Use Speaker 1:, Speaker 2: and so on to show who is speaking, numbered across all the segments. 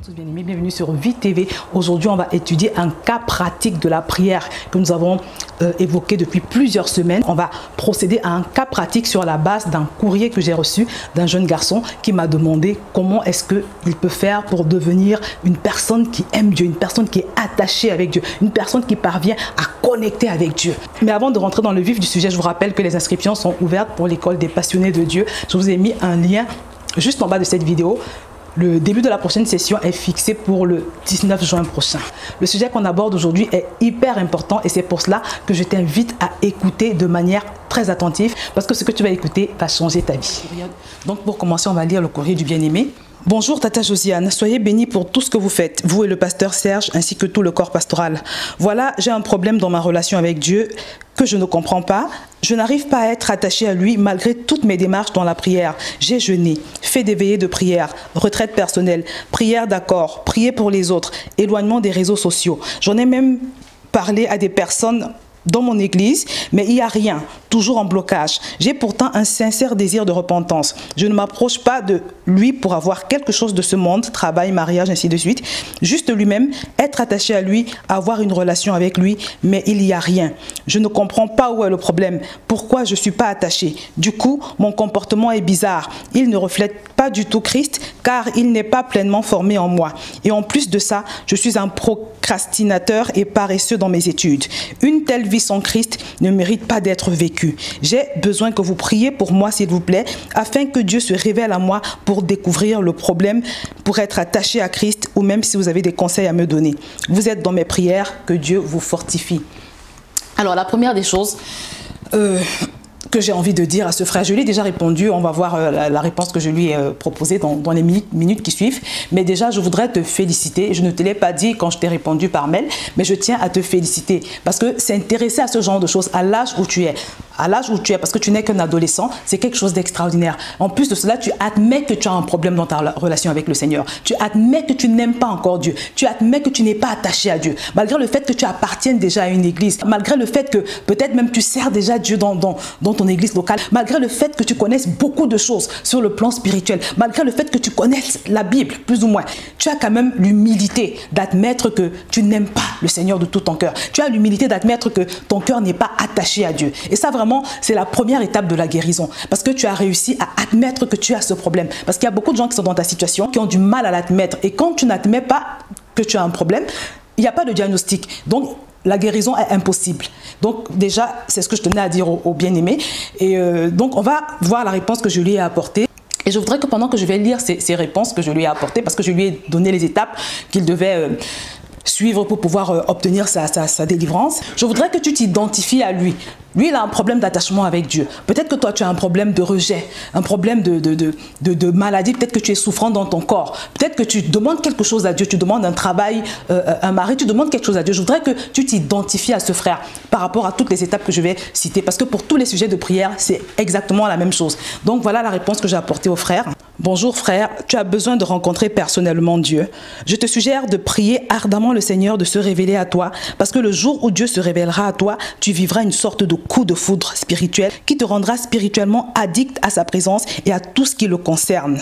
Speaker 1: tous bien-aimés, bienvenue sur Vie TV. Aujourd'hui, on va étudier un cas pratique de la prière que nous avons évoqué depuis plusieurs semaines. On va procéder à un cas pratique sur la base d'un courrier que j'ai reçu d'un jeune garçon qui m'a demandé comment est-ce qu'il peut faire pour devenir une personne qui aime Dieu, une personne qui est attachée avec Dieu, une personne qui parvient à connecter avec Dieu. Mais avant de rentrer dans le vif du sujet, je vous rappelle que les inscriptions sont ouvertes pour l'école des passionnés de Dieu. Je vous ai mis un lien juste en bas de cette vidéo. Le début de la prochaine session est fixé pour le 19 juin prochain. Le sujet qu'on aborde aujourd'hui est hyper important et c'est pour cela que je t'invite à écouter de manière très attentive parce que ce que tu vas écouter va changer ta vie. Donc pour commencer, on va lire le courrier du bien-aimé. Bonjour Tata Josiane, soyez bénis pour tout ce que vous faites, vous et le pasteur Serge ainsi que tout le corps pastoral. Voilà, j'ai un problème dans ma relation avec Dieu que je ne comprends pas. Je n'arrive pas à être attachée à lui malgré toutes mes démarches dans la prière. J'ai jeûné, fait des veillées de prière, retraite personnelle, prière d'accord, prier pour les autres, éloignement des réseaux sociaux. J'en ai même parlé à des personnes dans mon église, mais il n'y a rien, toujours en blocage. J'ai pourtant un sincère désir de repentance. Je ne m'approche pas de lui pour avoir quelque chose de ce monde, travail, mariage, ainsi de suite. Juste lui-même, être attaché à lui, avoir une relation avec lui, mais il n'y a rien. Je ne comprends pas où est le problème, pourquoi je ne suis pas attachée. Du coup, mon comportement est bizarre. Il ne reflète pas du tout Christ, car il n'est pas pleinement formé en moi. Et en plus de ça, je suis un procrastinateur et paresseux dans mes études. Une telle vie sans Christ ne mérite pas d'être vécue. J'ai besoin que vous priez pour moi, s'il vous plaît, afin que Dieu se révèle à moi pour découvrir le problème, pour être attaché à Christ, ou même si vous avez des conseils à me donner. Vous êtes dans mes prières, que Dieu vous fortifie. Alors, la première des choses que j'ai envie de dire à ce frère, je lui ai déjà répondu, on va voir la réponse que je lui ai proposée dans les minutes qui suivent, mais déjà je voudrais te féliciter, je ne te l'ai pas dit quand je t'ai répondu par mail, mais je tiens à te féliciter, parce que s'intéresser à ce genre de choses à l'âge où tu es, parce que tu n'es qu'un adolescent, c'est quelque chose d'extraordinaire. En plus de cela, tu admets que tu as un problème dans ta relation avec le Seigneur, tu admets que tu n'aimes pas encore Dieu, tu admets que tu n'es pas attaché à Dieu, malgré le fait que tu appartiennes déjà à une église, malgré le fait que peut-être même tu sers déjà Dieu dans ton église locale, malgré le fait que tu connaisses beaucoup de choses sur le plan spirituel, malgré le fait que tu connaisses la Bible, plus ou moins, tu as quand même l'humilité d'admettre que tu n'aimes pas le Seigneur de tout ton cœur. Tu as l'humilité d'admettre que ton cœur n'est pas attaché à Dieu. Et ça, vraiment, c'est la première étape de la guérison. Parce que tu as réussi à admettre que tu as ce problème. Parce qu'il y a beaucoup de gens qui sont dans ta situation, qui ont du mal à l'admettre. Et quand tu n'admets pas que tu as un problème, il n'y a pas de diagnostic. Donc, la guérison est impossible. Donc déjà, c'est ce que je tenais à dire au bien-aimé. Et donc, on va voir la réponse que je lui ai apportée. Et je voudrais que pendant que je vais lire ces réponses que je lui ai apportées, parce que je lui ai donné les étapes qu'il devait suivre pour pouvoir obtenir sa délivrance, je voudrais que tu t'identifies à lui. Lui, il a un problème d'attachement avec Dieu. Peut-être que toi, tu as un problème de rejet, un problème de maladie. Peut-être que tu es souffrant dans ton corps. Peut-être que tu demandes quelque chose à Dieu. Tu demandes un travail, un mari. Tu demandes quelque chose à Dieu. Je voudrais que tu t'identifies à ce frère par rapport à toutes les étapes que je vais citer. Parce que pour tous les sujets de prière, c'est exactement la même chose. Donc, voilà la réponse que j'ai apportée au frère. Bonjour frère, tu as besoin de rencontrer personnellement Dieu. Je te suggère de prier ardemment le Seigneur de se révéler à toi. Parce que le jour où Dieu se révélera à toi, tu vivras une sorte de coup de foudre spirituel qui te rendra spirituellement addict à sa présence et à tout ce qui le concerne.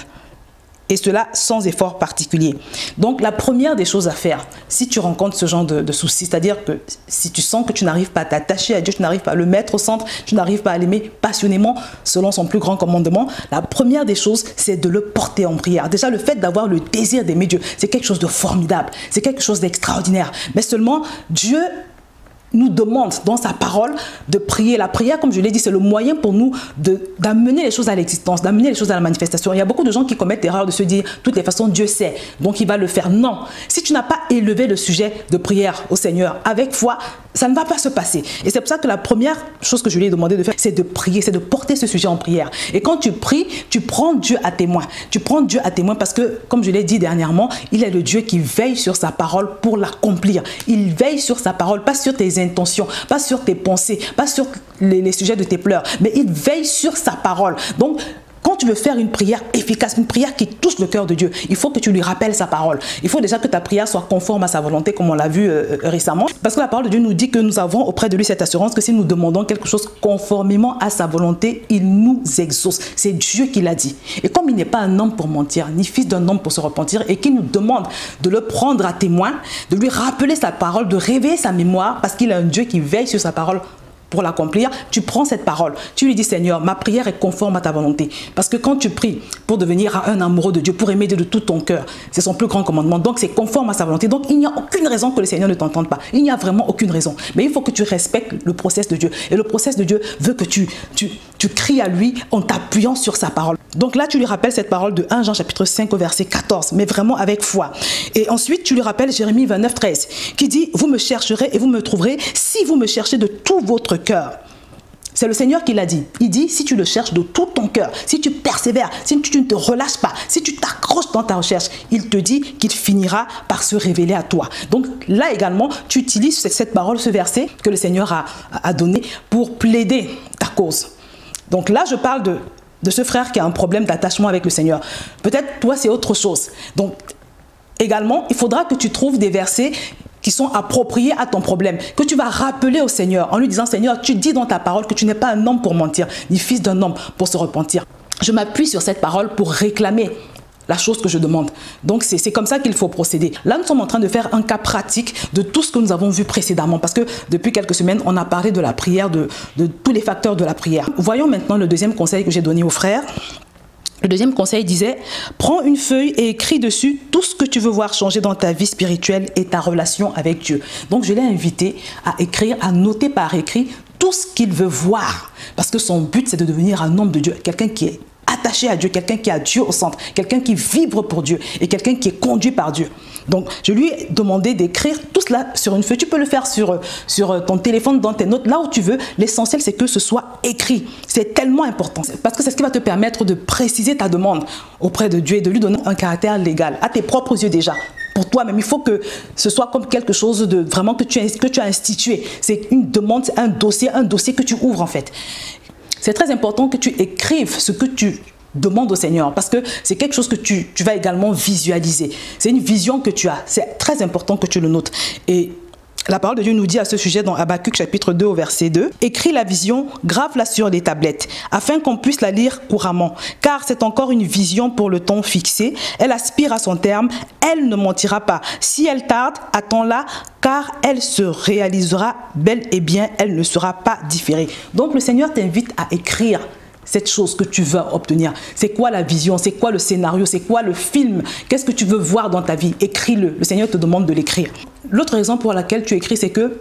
Speaker 1: Et cela sans effort particulier. Donc la première des choses à faire, si tu rencontres ce genre de soucis, c'est-à-dire que si tu sens que tu n'arrives pas à t'attacher à Dieu, tu n'arrives pas à le mettre au centre, tu n'arrives pas à l'aimer passionnément selon son plus grand commandement, la première des choses, c'est de le porter en prière. Déjà, le fait d'avoir le désir d'aimer Dieu, c'est quelque chose de formidable, c'est quelque chose d'extraordinaire. Mais seulement, Dieu nous demande dans sa parole de prier. La prière, comme je l'ai dit, c'est le moyen pour nous d'amener les choses à l'existence, d'amener les choses à la manifestation. Il y a beaucoup de gens qui commettent l'erreur de se dire, de toutes les façons, Dieu sait, donc il va le faire. Non, si tu n'as pas élevé le sujet de prière au Seigneur avec foi, ça ne va pas se passer. Et c'est pour ça que la première chose que je lui ai demandé de faire, c'est de prier, c'est de porter ce sujet en prière. Et quand tu pries, tu prends Dieu à témoin. Tu prends Dieu à témoin parce que, comme je l'ai dit dernièrement, il est le Dieu qui veille sur sa parole pour l'accomplir. Il veille sur sa parole, pas sur tes intentions, pas sur tes pensées, pas sur les sujets de tes pleurs, mais il veille sur sa parole. Donc, Quand tu veux faire une prière efficace, une prière qui touche le cœur de Dieu, il faut que tu lui rappelles sa parole. Il faut déjà que ta prière soit conforme à sa volonté, comme on l'a vu récemment. Parce que la parole de Dieu nous dit que nous avons auprès de lui cette assurance que si nous demandons quelque chose conformément à sa volonté, il nous exauce. C'est Dieu qui l'a dit. Et comme il n'est pas un homme pour mentir, ni fils d'un homme pour se repentir, et qu'il nous demande de le prendre à témoin, de lui rappeler sa parole, de réveiller sa mémoire, parce qu'il est un Dieu qui veille sur sa parole pour l'accomplir, tu prends cette parole, tu lui dis Seigneur, ma prière est conforme à ta volonté. Parce que quand tu pries pour devenir un amoureux de Dieu, pour aimer Dieu de tout ton cœur, c'est son plus grand commandement, donc c'est conforme à sa volonté. Donc il n'y a aucune raison que le Seigneur ne t'entende pas. Il n'y a vraiment aucune raison. Mais il faut que tu respectes le process de Dieu. Et le process de Dieu veut que tu cries à lui en t'appuyant sur sa parole. Donc là, tu lui rappelles cette parole de 1 Jean chapitre 5 au verset 14, mais vraiment avec foi. Et ensuite, tu lui rappelles Jérémie 29, 13, qui dit, vous me chercherez et vous me trouverez si vous me cherchez de tout votre cœur. C'est le Seigneur qui l'a dit. Il dit, si tu le cherches de tout ton cœur, si tu persévères, si tu ne te relâches pas, si tu t'accroches dans ta recherche, il te dit qu'il finira par se révéler à toi. Donc là également, tu utilises cette parole, ce verset que le Seigneur a donné pour plaider ta cause. Donc là, je parle de ce frère qui a un problème d'attachement avec le Seigneur. Peut-être toi, c'est autre chose. Donc également, il faudra que tu trouves des versets qui sont appropriés à ton problème, que tu vas rappeler au Seigneur en lui disant, Seigneur, tu dis dans ta parole que tu n'es pas un homme pour mentir, ni fils d'un homme pour se repentir. Je m'appuie sur cette parole pour réclamer la chose que je demande. Donc c'est comme ça qu'il faut procéder. Là, nous sommes en train de faire un cas pratique de tout ce que nous avons vu précédemment, parce que depuis quelques semaines, on a parlé de la prière, de tous les facteurs de la prière. Voyons maintenant le deuxième conseil que j'ai donné aux frères. Le deuxième conseil disait, prends une feuille et écris dessus tout ce que tu veux voir changer dans ta vie spirituelle et ta relation avec Dieu. Donc je l'ai invité à écrire, à noter par écrit tout ce qu'il veut voir. Parce que son but, c'est de devenir un homme de Dieu, quelqu'un qui est attaché à Dieu, quelqu'un qui a Dieu au centre, quelqu'un qui vibre pour Dieu et quelqu'un qui est conduit par Dieu. Donc, je lui ai demandé d'écrire tout cela sur une feuille. Tu peux le faire sur ton téléphone, dans tes notes, là où tu veux. L'essentiel, c'est que ce soit écrit. C'est tellement important. Parce que c'est ce qui va te permettre de préciser ta demande auprès de Dieu et de lui donner un caractère légal, à tes propres yeux déjà. Pour toi-même, il faut que ce soit comme quelque chose de vraiment que tu as institué. C'est une demande, c'est un dossier que tu ouvres en fait. C'est très important que tu écrives ce que tu demandes au Seigneur, parce que c'est quelque chose que tu vas également visualiser. C'est une vision que tu as. C'est très important que tu le notes. Et la parole de Dieu nous dit à ce sujet dans Habakkuk chapitre 2 au verset 2, « Écris la vision, grave-la sur les tablettes, afin qu'on puisse la lire couramment. Car c'est encore une vision pour le temps fixé. Elle aspire à son terme, elle ne mentira pas. Si elle tarde, attends-la, car elle se réalisera bel et bien, elle ne sera pas différée. » Donc le Seigneur t'invite à écrire cette chose que tu veux obtenir. C'est quoi la vision? C'est quoi le scénario? C'est quoi le film? Qu'est-ce que tu veux voir dans ta vie? Écris-le. Le Seigneur te demande de l'écrire. L'autre raison pour laquelle tu écris, c'est que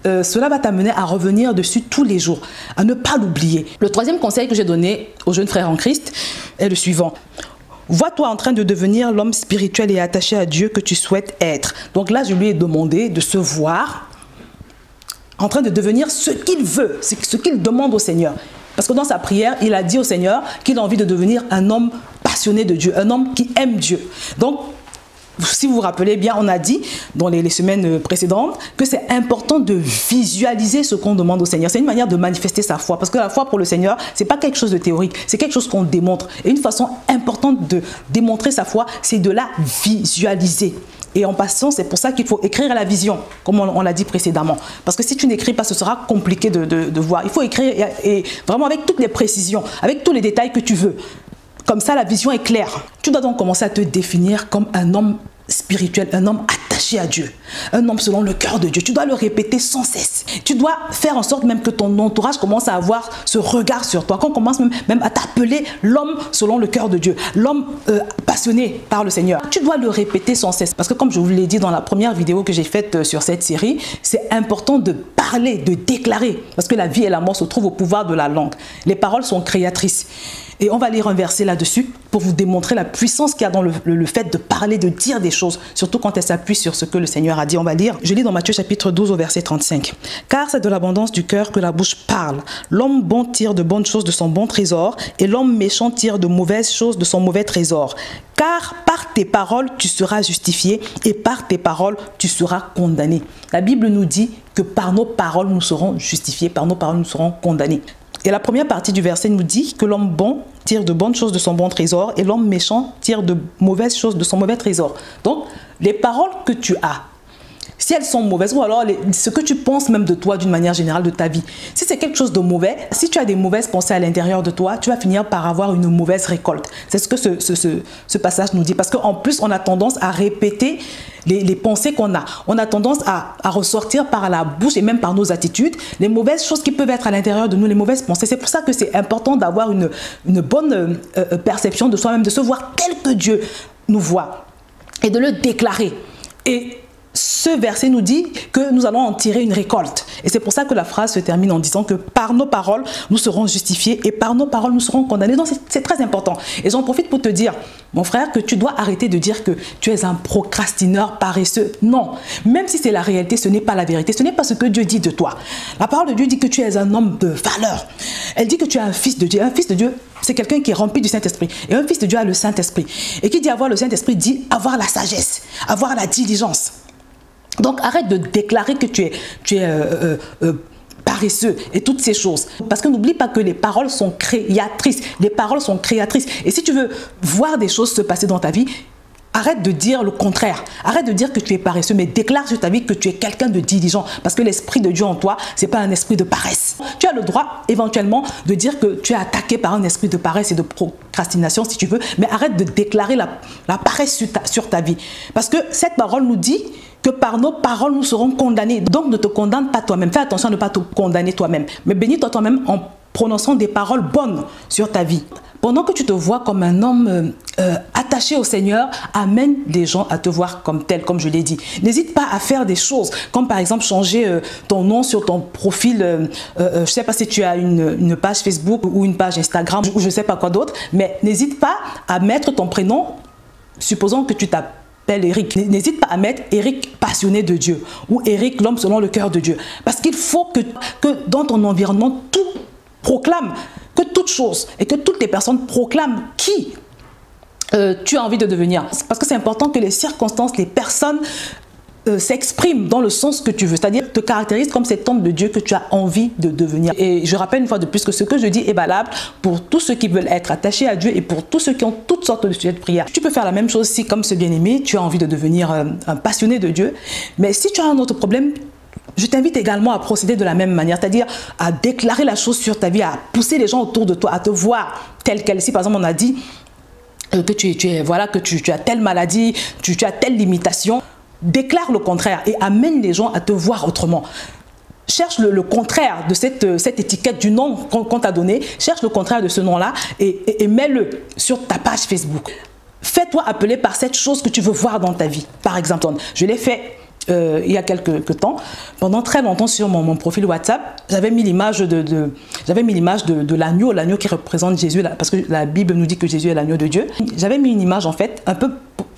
Speaker 1: cela va t'amener à revenir dessus tous les jours, à ne pas l'oublier. Le troisième conseil que j'ai donné aux jeunes frères en Christ est le suivant. Vois-toi en train de devenir l'homme spirituel et attaché à Dieu que tu souhaites être. Donc là, je lui ai demandé de se voir en train de devenir ce qu'il veut, ce qu'il demande au Seigneur. Parce que dans sa prière, il a dit au Seigneur qu'il a envie de devenir un homme passionné de Dieu, un homme qui aime Dieu. Donc, si vous vous rappelez bien, on a dit dans les semaines précédentes que c'est important de visualiser ce qu'on demande au Seigneur. C'est une manière de manifester sa foi. Parce que la foi pour le Seigneur, ce n'est pas quelque chose de théorique, c'est quelque chose qu'on démontre. Et une façon importante de démontrer sa foi, c'est de la visualiser. Et en passant, c'est pour ça qu'il faut écrire la vision, comme on l'a dit précédemment. Parce que si tu n'écris pas, ce sera compliqué de voir. Il faut écrire et vraiment avec toutes les précisions, avec tous les détails que tu veux. Comme ça, la vision est claire. Tu dois donc commencer à te définir comme un homme spirituel, un homme attaché à Dieu, un homme selon le cœur de Dieu. Tu dois le répéter sans cesse. Tu dois faire en sorte même que ton entourage commence à avoir ce regard sur toi, qu'on commence même à t'appeler l'homme selon le cœur de Dieu, l'homme passionné par le Seigneur. Tu dois le répéter sans cesse, parce que comme je vous l'ai dit dans la première vidéo que j'ai faite sur cette série, c'est important de parler, de déclarer, parce que la vie et la mort se trouvent au pouvoir de la langue. Les paroles sont créatrices. Et on va lire un verset là-dessus pour vous démontrer la puissance qu'il y a dans le fait de parler, de dire des choses, surtout quand elle s'appuie sur ce que le Seigneur a dit. On va lire, je lis dans Matthieu chapitre 12 au verset 35. « Car c'est de l'abondance du cœur que la bouche parle. L'homme bon tire de bonnes choses de son bon trésor, et l'homme méchant tire de mauvaises choses de son mauvais trésor. Car par tes paroles, tu seras justifié, et par tes paroles, tu seras condamné. » La Bible nous dit que par nos paroles, nous serons justifiés, par nos paroles, nous serons condamnés. Et la première partie du verset nous dit que l'homme bon tire de bonnes choses de son bon trésor et l'homme méchant tire de mauvaises choses de son mauvais trésor. Donc, les paroles que tu as, si elles sont mauvaises, ou alors ce que tu penses même de toi d'une manière générale de ta vie, si c'est quelque chose de mauvais, si tu as des mauvaises pensées à l'intérieur de toi, tu vas finir par avoir une mauvaise récolte. C'est ce que ce passage nous dit. Parce qu'en plus, on a tendance à répéter les pensées qu'on a. On a tendance à ressortir par la bouche et même par nos attitudes les mauvaises choses qui peuvent être à l'intérieur de nous, les mauvaises pensées. C'est pour ça que c'est important d'avoir une bonne perception de soi-même, de se voir tel que Dieu nous voit et de le déclarer. Et ce verset nous dit que nous allons en tirer une récolte. Et c'est pour ça que la phrase se termine en disant que par nos paroles, nous serons justifiés et par nos paroles, nous serons condamnés. Donc, c'est très important. Et j'en profite pour te dire, mon frère, que tu dois arrêter de dire que tu es un procrastineur paresseux. Non. Même si c'est la réalité, ce n'est pas la vérité. Ce n'est pas ce que Dieu dit de toi. La parole de Dieu dit que tu es un homme de valeur. Elle dit que tu es un fils de Dieu. Un fils de Dieu, c'est quelqu'un qui est rempli du Saint-Esprit. Et un fils de Dieu a le Saint-Esprit. Et qui dit avoir le Saint-Esprit dit avoir la sagesse, avoir la diligence. Donc, arrête de déclarer que tu es paresseux et toutes ces choses. Parce que n'oublie pas que les paroles sont créatrices. Les paroles sont créatrices. Et si tu veux voir des choses se passer dans ta vie, arrête de dire le contraire. Arrête de dire que tu es paresseux, mais déclare sur ta vie que tu es quelqu'un de diligent. Parce que l'esprit de Dieu en toi, ce n'est pas un esprit de paresse. Tu as le droit, éventuellement, de dire que tu es attaqué par un esprit de paresse et de procrastination, si tu veux. Mais arrête de déclarer la paresse sur ta vie. Parce que cette parole nous dit que par nos paroles, nous serons condamnés. Donc, ne te condamne pas toi-même. Fais attention à ne pas te condamner toi-même. Mais bénis-toi toi-même en prononçant des paroles bonnes sur ta vie. Pendant que tu te vois comme un homme attaché au Seigneur, amène les gens à te voir comme tel, comme je l'ai dit. N'hésite pas à faire des choses, comme par exemple changer ton nom sur ton profil. Je ne sais pas si tu as une page Facebook ou une page Instagram ou je ne sais pas quoi d'autre, mais n'hésite pas à mettre ton prénom, supposons que tu t'appelles Eric. N'hésite pas à mettre Eric passionné de Dieu ou Eric l'homme selon le cœur de Dieu. Parce qu'il faut que dans ton environnement, tout proclame, que toute chose et que toutes les personnes proclament qui tu as envie de devenir. Parce que c'est important que les circonstances, les personnes s'expriment dans le sens que tu veux, c'est-à-dire te caractérise comme cet homme de Dieu que tu as envie de devenir. Et je rappelle une fois de plus que ce que je dis est valable pour tous ceux qui veulent être attachés à Dieu et pour tous ceux qui ont toutes sortes de sujets de prière. Tu peux faire la même chose si, comme ce bien-aimé, tu as envie de devenir un passionné de Dieu. Mais si tu as un autre problème, je t'invite également à procéder de la même manière, c'est-à-dire à déclarer la chose sur ta vie, à pousser les gens autour de toi, à te voir telle qu'elle. Si par exemple on a dit que tu as telle maladie, tu as telle limitation, déclare le contraire et amène les gens à te voir autrement. Cherche le contraire de cette étiquette du nom qu'on t'a donné. Cherche le contraire de ce nom-là et mets-le sur ta page Facebook. Fais-toi appeler par cette chose que tu veux voir dans ta vie. Par exemple, je l'ai fait il y a quelques temps. Pendant très longtemps sur mon profil WhatsApp, j'avais mis l'image de l'agneau qui représente Jésus, parce que la Bible nous dit que Jésus est l'agneau de Dieu. J'avais mis une image en fait un peu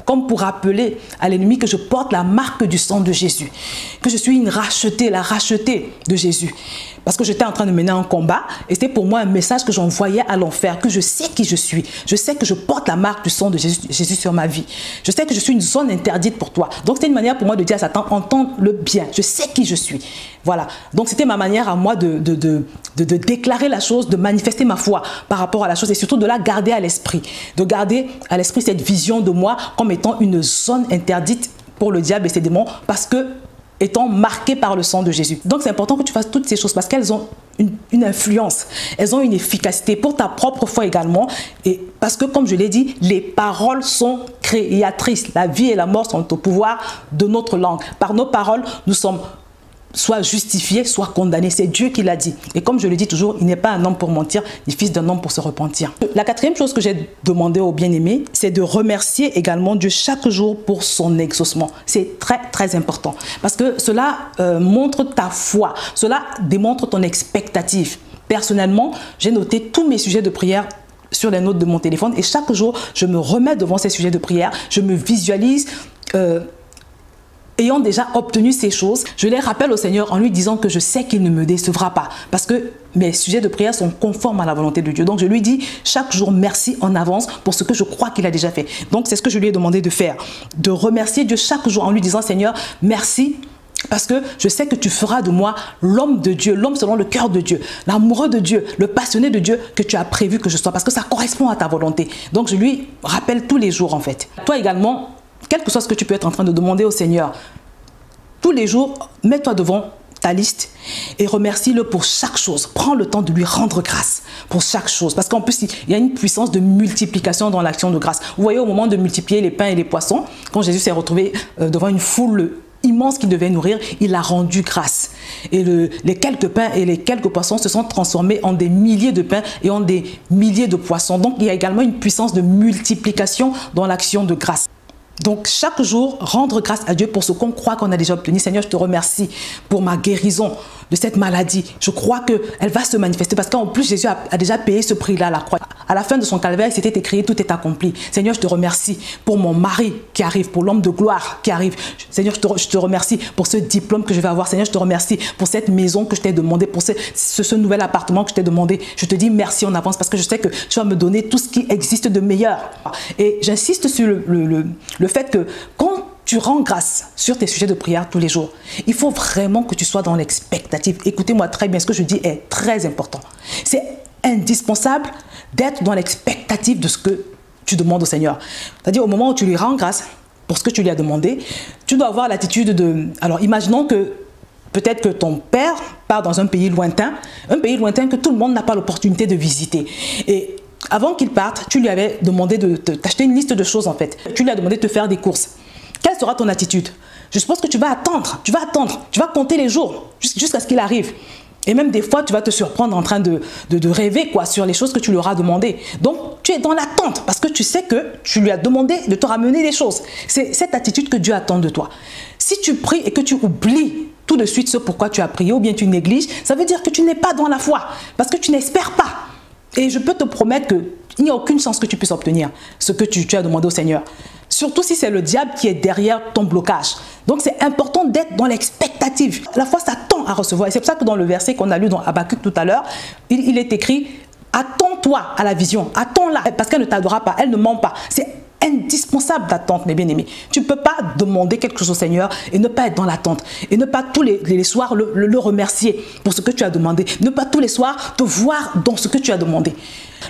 Speaker 1: comme pour rappeler à l'ennemi que je porte la marque du sang de Jésus, que je suis la rachetée de Jésus. Parce que j'étais en train de mener un combat et c'était pour moi un message que j'envoyais à l'enfer, que je sais qui je suis. Je sais que je porte la marque du sang de Jésus sur ma vie. Je sais que je suis une zone interdite pour toi. Donc c'était une manière pour moi de dire à Satan, entends-le bien. Je sais qui je suis. Voilà. Donc c'était ma manière à moi de déclarer la chose, de manifester ma foi par rapport à la chose et surtout de la garder à l'esprit. De garder à l'esprit cette vision de moi comme étant une zone interdite pour le diable et ses démons parce que étant marqué par le sang de Jésus. Donc c'est important que tu fasses toutes ces choses parce qu'elles ont une influence, elles ont une efficacité pour ta propre foi également. Et parce que comme je l'ai dit, les paroles sont créatrices. La vie et la mort sont au pouvoir de notre langue. Par nos paroles, nous sommes soit justifié, soit condamné. C'est Dieu qui l'a dit. Et comme je le dis toujours, il n'est pas un homme pour mentir, ni fils d'un homme pour se repentir. La quatrième chose que j'ai demandé au bien-aimé, c'est de remercier également Dieu chaque jour pour son exaucement. C'est très, très important. Parce que cela montre ta foi. Cela démontre ton expectative. Personnellement, j'ai noté tous mes sujets de prière sur les notes de mon téléphone et chaque jour, je me remets devant ces sujets de prière. Je me visualise ayant déjà obtenu ces choses, je les rappelle au Seigneur en lui disant que je sais qu'il ne me décevra pas parce que mes sujets de prière sont conformes à la volonté de Dieu. Donc je lui dis chaque jour merci en avance pour ce que je crois qu'il a déjà fait. Donc c'est ce que je lui ai demandé de faire, de remercier Dieu chaque jour en lui disant Seigneur, merci Parce que je sais que tu feras de moi l'homme de Dieu, l'homme selon le cœur de Dieu, l'amoureux de Dieu, le passionné de Dieu que tu as prévu que je sois, parce que ça correspond à ta volonté. Donc je lui rappelle tous les jours en fait. Toi également, quel que soit ce que tu peux être en train de demander au Seigneur, tous les jours, mets-toi devant ta liste et remercie-le pour chaque chose. Prends le temps de lui rendre grâce pour chaque chose. Parce qu'en plus, il y a une puissance de multiplication dans l'action de grâce. Vous voyez, au moment de multiplier les pains et les poissons, quand Jésus s'est retrouvé devant une foule immense qui devait nourrir, il a rendu grâce. Et les quelques pains et les quelques poissons se sont transformés en des milliers de pains et en des milliers de poissons. Donc, il y a également une puissance de multiplication dans l'action de grâce. Donc, chaque jour, rendre grâce à Dieu pour ce qu'on croit qu'on a déjà obtenu. Seigneur, je te remercie pour ma guérison de cette maladie. Je crois qu'elle va se manifester parce qu'en plus, Jésus a déjà payé ce prix-là à la croix. À la fin de son calvaire, c'était écrit, tout est accompli. Seigneur, je te remercie pour mon mari qui arrive, pour l'homme de gloire qui arrive. Seigneur, je te remercie pour ce diplôme que je vais avoir. Seigneur, je te remercie pour cette maison que je t'ai demandé, pour ce nouvel appartement que je t'ai demandé. Je te dis merci en avance parce que je sais que tu vas me donner tout ce qui existe de meilleur. Et j'insiste sur le fait que quand tu rends grâce sur tes sujets de prière tous les jours, il faut vraiment que tu sois dans l'expectative. Écoutez-moi très bien, ce que je dis est très important. C'est indispensable d'être dans l'expectative de ce que tu demandes au Seigneur. C'est-à-dire au moment où tu lui rends grâce pour ce que tu lui as demandé, tu dois avoir l'attitude de... Alors imaginons que peut-être que ton père part dans un pays lointain que tout le monde n'a pas l'opportunité de visiter. Et avant qu'il parte, tu lui avais demandé de t'acheter une liste de choses en fait. Tu lui as demandé de te faire des courses. Quelle sera ton attitude? Je suppose que tu vas attendre, tu vas compter les jours jusqu'à ce qu'il arrive. Et même des fois, tu vas te surprendre en train de rêver quoi, sur les choses que tu lui auras demandé. Donc, tu es dans l'attente parce que tu sais que tu lui as demandé de te ramener les choses. C'est cette attitude que Dieu attend de toi. Si tu pries et que tu oublies tout de suite ce pourquoi tu as prié ou bien tu négliges, ça veut dire que tu n'es pas dans la foi parce que tu n'espères pas. Et je peux te promettre qu'il n'y a aucune chance que tu puisses obtenir ce que tu as demandé au Seigneur. Surtout si c'est le diable qui est derrière ton blocage. Donc c'est important d'être dans l'expectative. La foi s'attend à recevoir. Et c'est pour ça que dans le verset qu'on a lu dans Habakkuk tout à l'heure, il est écrit « Attends-toi à la vision, attends-la, parce qu'elle ne tardera pas, elle ne ment pas. » C'est indispensable d'attendre, mes bien-aimés. Tu ne peux pas demander quelque chose au Seigneur et ne pas être dans l'attente. Et ne pas tous les soirs le remercier pour ce que tu as demandé. Ne pas tous les soirs te voir dans ce que tu as demandé.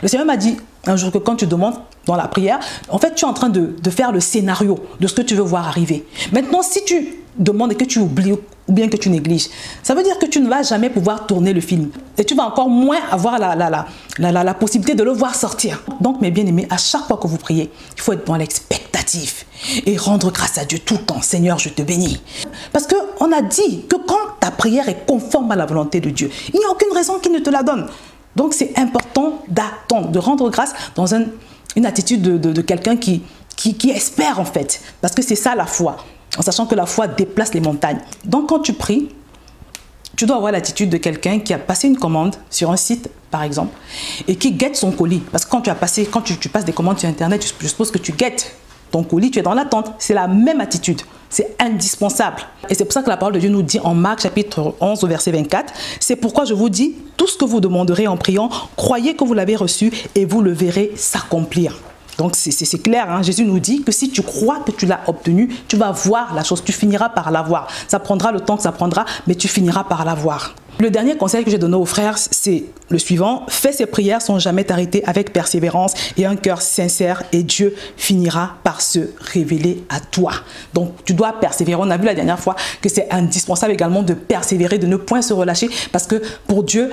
Speaker 1: Le Seigneur m'a dit un jour que quand tu demandes dans la prière, en fait, tu es en train de faire le scénario de ce que tu veux voir arriver. Maintenant, si tu demandes et que tu oublies ou bien que tu négliges, ça veut dire que tu ne vas jamais pouvoir tourner le film. Et tu vas encore moins avoir la possibilité de le voir sortir. Donc, mes bien-aimés, à chaque fois que vous priez, il faut être dans l'expectative et rendre grâce à Dieu tout le temps. Seigneur, je te bénis. Parce qu'on a dit que quand ta prière est conforme à la volonté de Dieu, il n'y a aucune raison qu'il ne te la donne. Donc, c'est important d'attendre, de rendre grâce dans une attitude de quelqu'un qui espère en fait. Parce que c'est ça la foi. En sachant que la foi déplace les montagnes. Donc, quand tu pries, tu dois avoir l'attitude de quelqu'un qui a passé une commande sur un site, par exemple, et qui guette son colis. Parce que quand tu passes des commandes sur Internet, je suppose que tu guettes ton colis, tu es dans l'attente. C'est la même attitude. C'est indispensable. Et c'est pour ça que la parole de Dieu nous dit en Marc chapitre 11 au verset 24, « C'est pourquoi je vous dis, tout ce que vous demanderez en priant, croyez que vous l'avez reçu et vous le verrez s'accomplir. » Donc c'est clair, hein? Jésus nous dit que si tu crois que tu l'as obtenu, tu vas voir la chose, tu finiras par l'avoir. Ça prendra le temps que ça prendra, mais tu finiras par l'avoir. Le dernier conseil que j'ai donné aux frères, c'est le suivant. Fais ces prières sans jamais t'arrêter avec persévérance et un cœur sincère et Dieu finira par se révéler à toi. Donc tu dois persévérer. On a vu la dernière fois que c'est indispensable également de persévérer, de ne point se relâcher parce que pour Dieu,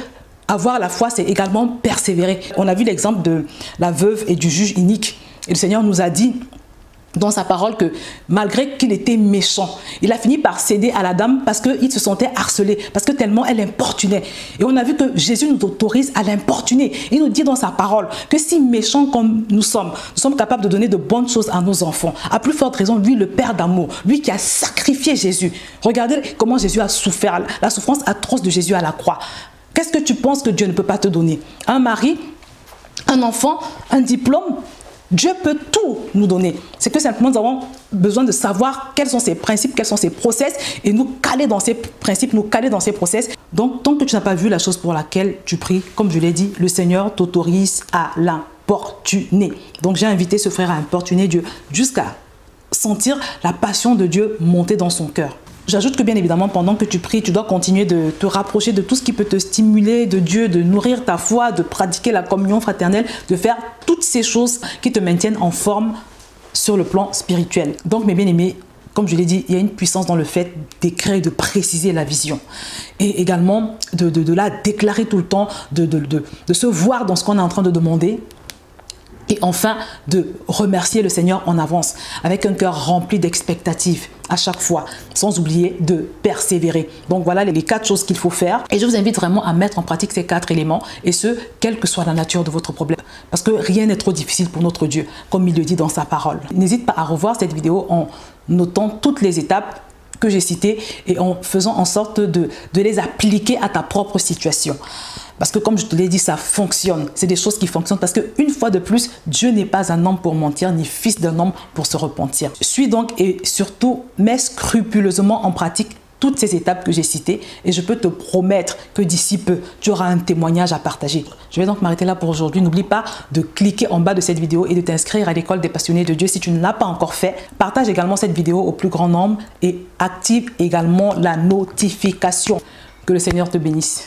Speaker 1: avoir la foi, c'est également persévérer. On a vu l'exemple de la veuve et du juge inique. Et le Seigneur nous a dit dans sa parole que malgré qu'il était méchant, il a fini par céder à la dame parce qu'il se sentait harcelé, parce que tellement elle importunait. Et on a vu que Jésus nous autorise à l'importuner. Il nous dit dans sa parole que si méchants comme nous sommes capables de donner de bonnes choses à nos enfants. À plus forte raison, lui, le Père d'amour, lui qui a sacrifié Jésus. Regardez comment Jésus a souffert, la souffrance atroce de Jésus à la croix. Qu'est-ce que tu penses que Dieu ne peut pas te donner? Un mari, un enfant, un diplôme? Dieu peut tout nous donner. C'est que simplement nous avons besoin de savoir quels sont ses principes, quels sont ses process et nous caler dans ces principes, nous caler dans ces process. Donc, tant que tu n'as pas vu la chose pour laquelle tu pries, comme je l'ai dit, le Seigneur t'autorise à l'importuner. Donc, j'ai invité ce frère à importuner Dieu jusqu'à sentir la passion de Dieu monter dans son cœur. J'ajoute que bien évidemment, pendant que tu pries, tu dois continuer de te rapprocher de tout ce qui peut te stimuler de Dieu, de nourrir ta foi, de pratiquer la communion fraternelle, de faire toutes ces choses qui te maintiennent en forme sur le plan spirituel. Donc mes bien-aimés, comme je l'ai dit, il y a une puissance dans le fait d'écrire et de préciser la vision. Et également de la déclarer tout le temps, de se voir dans ce qu'on est en train de demander. Et enfin, de remercier le Seigneur en avance, avec un cœur rempli d'expectatives à chaque fois, sans oublier de persévérer. Donc voilà les 4 choses qu'il faut faire. Et je vous invite vraiment à mettre en pratique ces 4 éléments, et ce, quelle que soit la nature de votre problème. Parce que rien n'est trop difficile pour notre Dieu, comme il le dit dans sa parole. N'hésite pas à revoir cette vidéo en notant toutes les étapes que j'ai citées et en faisant en sorte de les appliquer à ta propre situation. Parce que comme je te l'ai dit, ça fonctionne. C'est des choses qui fonctionnent parce qu'une fois de plus, Dieu n'est pas un homme pour mentir, ni fils d'un homme pour se repentir. Suis donc et surtout, mets scrupuleusement en pratique toutes ces étapes que j'ai citées et je peux te promettre que d'ici peu, tu auras un témoignage à partager. Je vais donc m'arrêter là pour aujourd'hui. N'oublie pas de cliquer en bas de cette vidéo et de t'inscrire à l'école des passionnés de Dieu si tu ne l'as pas encore fait. Partage également cette vidéo au plus grand nombre et active également la notification. Que le Seigneur te bénisse.